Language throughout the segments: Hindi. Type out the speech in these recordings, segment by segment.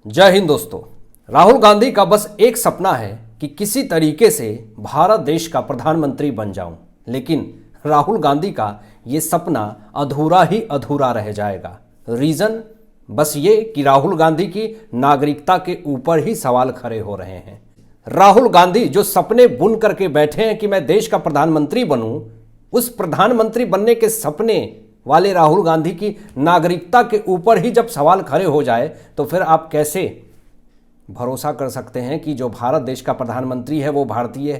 जय हिंद दोस्तों। राहुल गांधी का बस एक सपना है कि किसी तरीके से भारत देश का प्रधानमंत्री बन जाऊं, लेकिन राहुल गांधी का ये सपना अधूरा ही अधूरा रह जाएगा। रीजन बस ये कि राहुल गांधी की नागरिकता के ऊपर ही सवाल खड़े हो रहे हैं। राहुल गांधी जो सपने बुन करके बैठे हैं कि मैं देश का प्रधानमंत्री बनूं, उस प्रधानमंत्री बनने के सपने वाले राहुल गांधी की नागरिकता के ऊपर ही जब सवाल खड़े हो जाए तो फिर आप कैसे भरोसा कर सकते हैं कि जो भारत देश का प्रधानमंत्री है वो भारतीय है।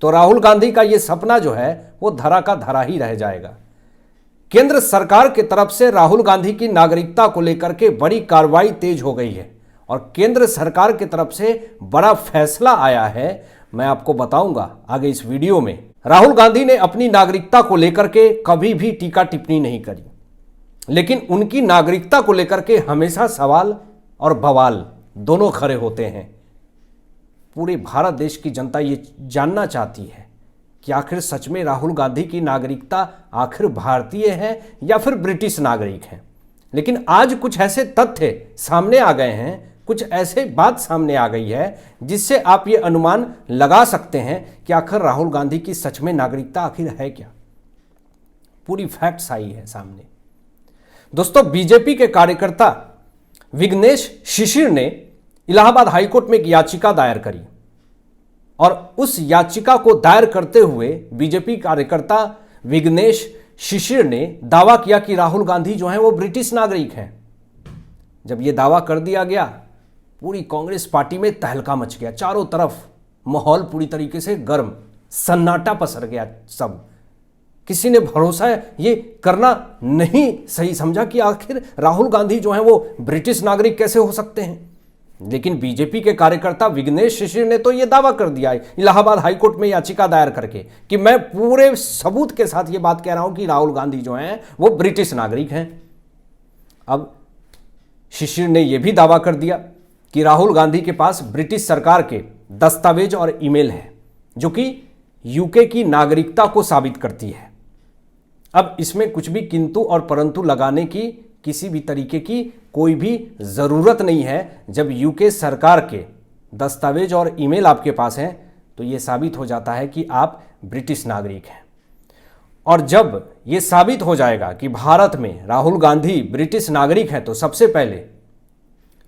तो राहुल गांधी का ये सपना जो है वो धरा का धरा ही रह जाएगा। केंद्र सरकार की तरफ से राहुल गांधी की नागरिकता को लेकर के बड़ी कार्रवाई तेज हो गई है और केंद्र सरकार की तरफ से बड़ा फैसला आया है। मैं आपको बताऊंगा आगे इस वीडियो में। राहुल गांधी ने अपनी नागरिकता को लेकर के कभी भी टीका टिप्पणी नहीं करी, लेकिन उनकी नागरिकता को लेकर के हमेशा सवाल और बवाल दोनों खड़े होते हैं। पूरे भारत देश की जनता ये जानना चाहती है कि आखिर सच में राहुल गांधी की नागरिकता आखिर भारतीय है या फिर ब्रिटिश नागरिक है। लेकिन आज कुछ ऐसे तथ्य सामने आ गए हैं, कुछ ऐसे बात सामने आ गई है जिससे आप ये अनुमान लगा सकते हैं कि आखिर राहुल गांधी की सच में नागरिकता आखिर है क्या। पूरी फैक्ट्स आई है सामने। दोस्तों, बीजेपी के कार्यकर्ता विघ्नेश शिशिर ने इलाहाबाद हाईकोर्ट में एक याचिका दायर करी और उस याचिका को दायर करते हुए बीजेपी कार्यकर्ता विघ्नेश शिशिर ने दावा किया कि राहुल गांधी जो है वो ब्रिटिश नागरिक हैं। जब ये दावा कर दिया गया, पूरी कांग्रेस पार्टी में तहलका मच गया। चारों तरफ माहौल पूरी तरीके से गर्म, सन्नाटा पसर गया। सब किसी ने भरोसा ये करना नहीं सही समझा कि आखिर राहुल गांधी जो है वो ब्रिटिश नागरिक कैसे हो सकते हैं। लेकिन बीजेपी के कार्यकर्ता विघ्नेश शिशिर ने तो ये दावा कर दिया इलाहाबाद हाईकोर्ट में याचिका दायर करके कि मैं पूरे सबूत के साथ ये बात कह रहा हूं कि राहुल गांधी जो हैं वो ब्रिटिश नागरिक हैं। अब शिशिर ने यह भी दावा कर दिया कि राहुल गांधी के पास ब्रिटिश सरकार के दस्तावेज और ईमेल है जो कि यूके की नागरिकता को साबित करती है। अब इसमें कुछ भी किंतु और परंतु लगाने की किसी भी तरीके की कोई भी जरूरत नहीं है। जब यूके सरकार के दस्तावेज और ईमेल आपके पास हैं तो यह साबित हो जाता है कि आप ब्रिटिश नागरिक हैं। और जब यह साबित हो जाएगा कि भारत में राहुल गांधी ब्रिटिश नागरिक हैं तो सबसे पहले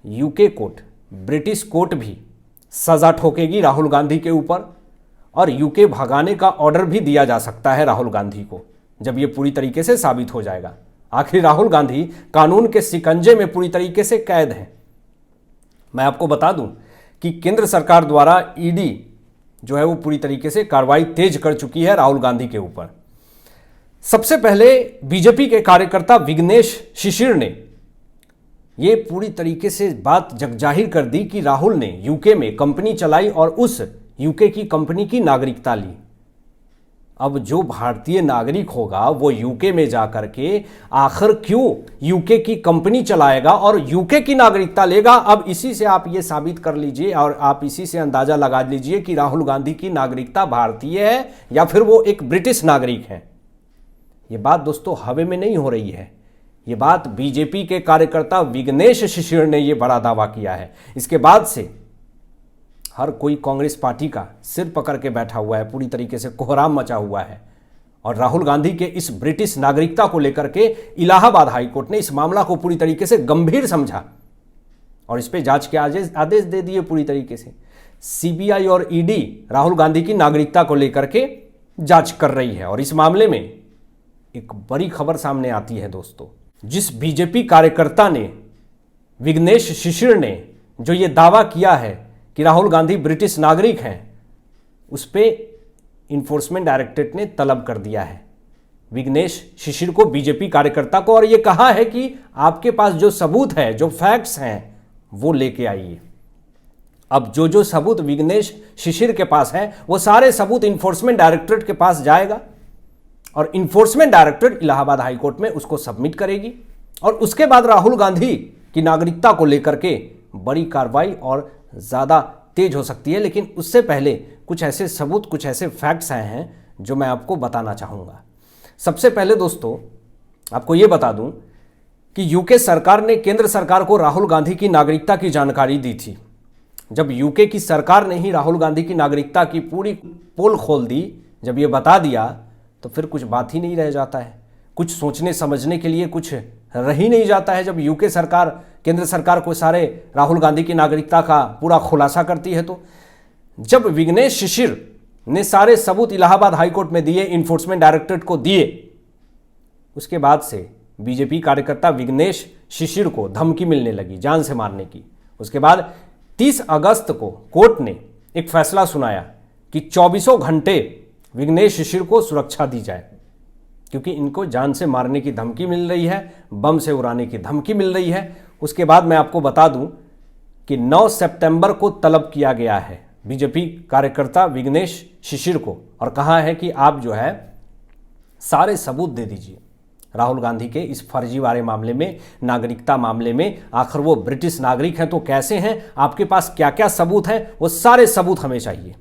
यूके कोर्ट, ब्रिटिश कोर्ट भी सजा ठोकेगी राहुल गांधी के ऊपर और यूके भगाने का ऑर्डर भी दिया जा सकता है राहुल गांधी को, जब यह पूरी तरीके से साबित हो जाएगा। आखिर राहुल गांधी कानून के शिकंजे में पूरी तरीके से कैद हैं। मैं आपको बता दूं कि केंद्र सरकार द्वारा ईडी जो है वो पूरी तरीके से कार्रवाई तेज कर चुकी है राहुल गांधी के ऊपर। सबसे पहले बीजेपी के कार्यकर्ता विघ्नेश शिशिर ने ये पूरी तरीके से बात जगजाहिर कर दी कि राहुल ने यूके में कंपनी चलाई और उस यूके की कंपनी की नागरिकता ली। अब जो भारतीय नागरिक होगा वो यूके में जाकर के आखिर क्यों यूके की कंपनी चलाएगा और यूके की नागरिकता लेगा। अब इसी से आप ये साबित कर लीजिए और आप इसी से अंदाजा लगा लीजिए कि राहुल गांधी की नागरिकता भारतीय है या फिर वो एक ब्रिटिश नागरिक है। ये बात दोस्तों हवा में नहीं हो रही है, ये बात बीजेपी के कार्यकर्ता विघ्नेश शिशिर ने ये बड़ा दावा किया है। इसके बाद से हर कोई कांग्रेस पार्टी का सिर पकड़ के बैठा हुआ है, पूरी तरीके से कोहराम मचा हुआ है। और राहुल गांधी के इस ब्रिटिश नागरिकता को लेकर के इलाहाबाद हाईकोर्ट ने इस मामला को पूरी तरीके से गंभीर समझा और इस पे जांच के आदेश दे दिए। पूरी तरीके से सीबीआई और ईडी राहुल गांधी की नागरिकता को लेकर के जांच कर रही है। और इस मामले में एक बड़ी खबर सामने आती है दोस्तों। जिस बीजेपी कार्यकर्ता ने, विघ्नेश शिशिर ने जो ये दावा किया है कि राहुल गांधी ब्रिटिश नागरिक हैं, उस पे इन्फोर्समेंट डायरेक्टरेट ने तलब कर दिया है विघ्नेश शिशिर को, बीजेपी कार्यकर्ता को, और ये कहा है कि आपके पास जो सबूत है, जो फैक्ट्स हैं, वो लेके आइए। अब जो सबूत विघ्नेश शिशिर के पास है वो सारे सबूत इन्फोर्समेंट डायरेक्टरेट के पास जाएगा और इन्फोर्समेंट डायरेक्टरेट इलाहाबाद हाईकोर्ट में उसको सबमिट करेगी और उसके बाद राहुल गांधी की नागरिकता को लेकर के बड़ी कार्रवाई और ज़्यादा तेज हो सकती है। लेकिन उससे पहले कुछ ऐसे सबूत, कुछ ऐसे फैक्ट्स आए हैं जो मैं आपको बताना चाहूँगा। सबसे पहले दोस्तों आपको ये बता दूं कि यूके सरकार ने केंद्र सरकार को राहुल गांधी की नागरिकता की जानकारी दी थी। जब यूके की सरकार ने ही राहुल गांधी की नागरिकता की पूरी पोल खोल दी, जब ये बता दिया, तो फिर कुछ बात ही नहीं रह जाता है, कुछ सोचने समझने के लिए कुछ रह ही नहीं जाता है। जब यूके सरकार केंद्र सरकार को सारे राहुल गांधी की नागरिकता का पूरा खुलासा करती है, तो जब विघ्नेश शिशिर ने सारे सबूत इलाहाबाद हाईकोर्ट में दिए, इन्फोर्समेंट डायरेक्टरेट को दिए, उसके बाद से बीजेपी कार्यकर्ता विघ्नेश शिशिर को धमकी मिलने लगी जान से मारने की। उसके बाद 30 अगस्त को कोर्ट ने एक फैसला सुनाया कि 24 घंटे विघ्नेश शिशिर को सुरक्षा दी जाए, क्योंकि इनको जान से मारने की धमकी मिल रही है, बम से उड़ाने की धमकी मिल रही है। उसके बाद मैं आपको बता दूं कि 9 सितंबर को तलब किया गया है बीजेपी कार्यकर्ता विघ्नेश शिशिर को, और कहा है कि आप जो है सारे सबूत दे दीजिए राहुल गांधी के इस फर्जीवाड़े मामले में, नागरिकता मामले में। आखिर वो ब्रिटिश नागरिक हैं तो कैसे हैं, आपके पास क्या क्या सबूत हैं, वो सारे सबूत हमें चाहिए।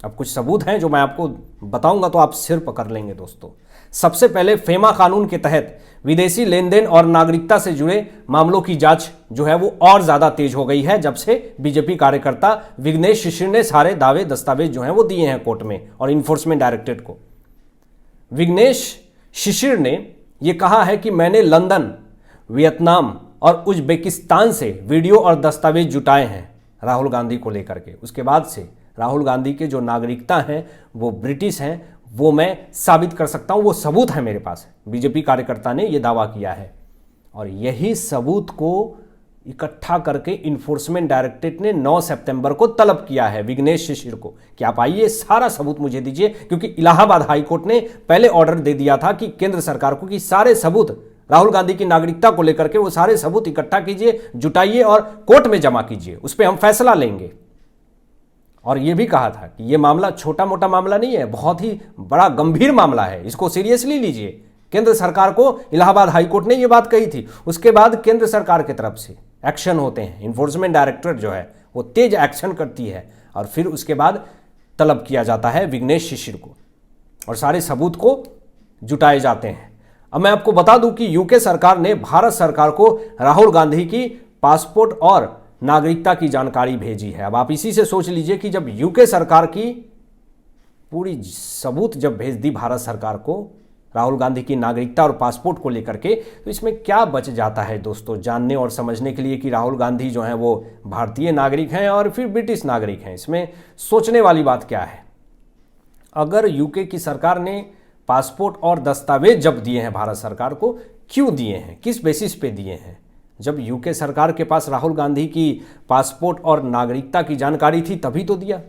अब कुछ सबूत हैं जो मैं आपको बताऊंगा तो आप सिर पकड़ लेंगे दोस्तों। सबसे पहले फेमा कानून के तहत विदेशी लेन देन और नागरिकता से जुड़े मामलों की जांच जो है वो और ज्यादा तेज हो गई है, जब से बीजेपी कार्यकर्ता विघ्नेश शिशिर ने सारे दावे दस्तावेज जो हैं वो दिए हैं कोर्ट में और इन्फोर्समेंट डायरेक्टरेट को। विघ्नेश शिशिर ने यह कहा है कि मैंने लंदन, वियतनाम और उज्बेकिस्तान से वीडियो और दस्तावेज जुटाए हैं राहुल गांधी को लेकर के। उसके बाद से राहुल गांधी के जो नागरिकता हैं वो ब्रिटिश हैं, वो मैं साबित कर सकता हूं, वो सबूत है मेरे पास। बीजेपी कार्यकर्ता ने यह दावा किया है और यही सबूत को इकट्ठा करके इन्फोर्समेंट डायरेक्टरेट ने 9 सितंबर को तलब किया है विघ्नेश शिशिर को कि आप आइए सारा सबूत मुझे दीजिए, क्योंकि इलाहाबाद हाईकोर्ट ने पहले ऑर्डर दे दिया था कि केंद्र सरकार को कि सारे सबूत राहुल गांधी की नागरिकता को लेकर के वो सारे सबूत इकट्ठा कीजिए, जुटाइए और कोर्ट में जमा कीजिए, उस पर हम फैसला लेंगे। और यह भी कहा था कि यह मामला छोटा मोटा मामला नहीं है, बहुत ही बड़ा गंभीर मामला है, इसको सीरियसली लीजिए। केंद्र सरकार को इलाहाबाद हाईकोर्ट ने यह बात कही थी। उसके बाद केंद्र सरकार की तरफ से एक्शन होते हैं, इन्फोर्समेंट डायरेक्टरेट जो है वो तेज एक्शन करती है और फिर उसके बाद तलब किया जाता है विघ्नेश शिशिर को और सारे सबूत को जुटाए जाते हैं। अब मैं आपको बता दूं कि यूके सरकार ने भारत सरकार को राहुल गांधी की पासपोर्ट और नागरिकता की जानकारी भेजी है। अब आप इसी से सोच लीजिए कि जब यूके सरकार की पूरी सबूत जब भेज दी भारत सरकार को राहुल गांधी की नागरिकता और पासपोर्ट को लेकर के, तो इसमें क्या बच जाता है दोस्तों जानने और समझने के लिए कि राहुल गांधी जो हैं वो भारतीय नागरिक हैं और फिर ब्रिटिश नागरिक हैं। इसमें सोचने वाली बात क्या है? अगर यूके की सरकार ने पासपोर्ट और दस्तावेज जब दिए हैं भारत सरकार को, क्यों दिए हैं, किस बेसिस पे दिए हैं? जब यूके सरकार के पास राहुल गांधी की पासपोर्ट और नागरिकता की जानकारी थी तभी तो दिया।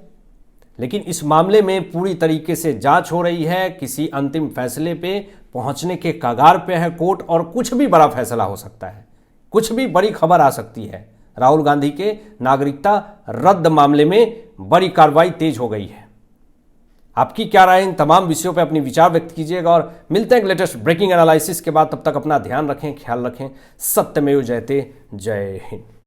लेकिन इस मामले में पूरी तरीके से जांच हो रही है, किसी अंतिम फैसले पे पहुंचने के कगार पे है कोर्ट और कुछ भी बड़ा फैसला हो सकता है, कुछ भी बड़ी खबर आ सकती है। राहुल गांधी के नागरिकता रद्द मामले में बड़ी कार्रवाई तेज हो गई है। आपकी क्या राय इन तमाम विषयों पे अपनी विचार व्यक्त कीजिएगा और मिलते हैं लेटेस्ट ब्रेकिंग एनालिसिस के बाद। तब तक अपना ध्यान रखें, ख्याल रखें। सत्यमेव जयते। जय हिंद।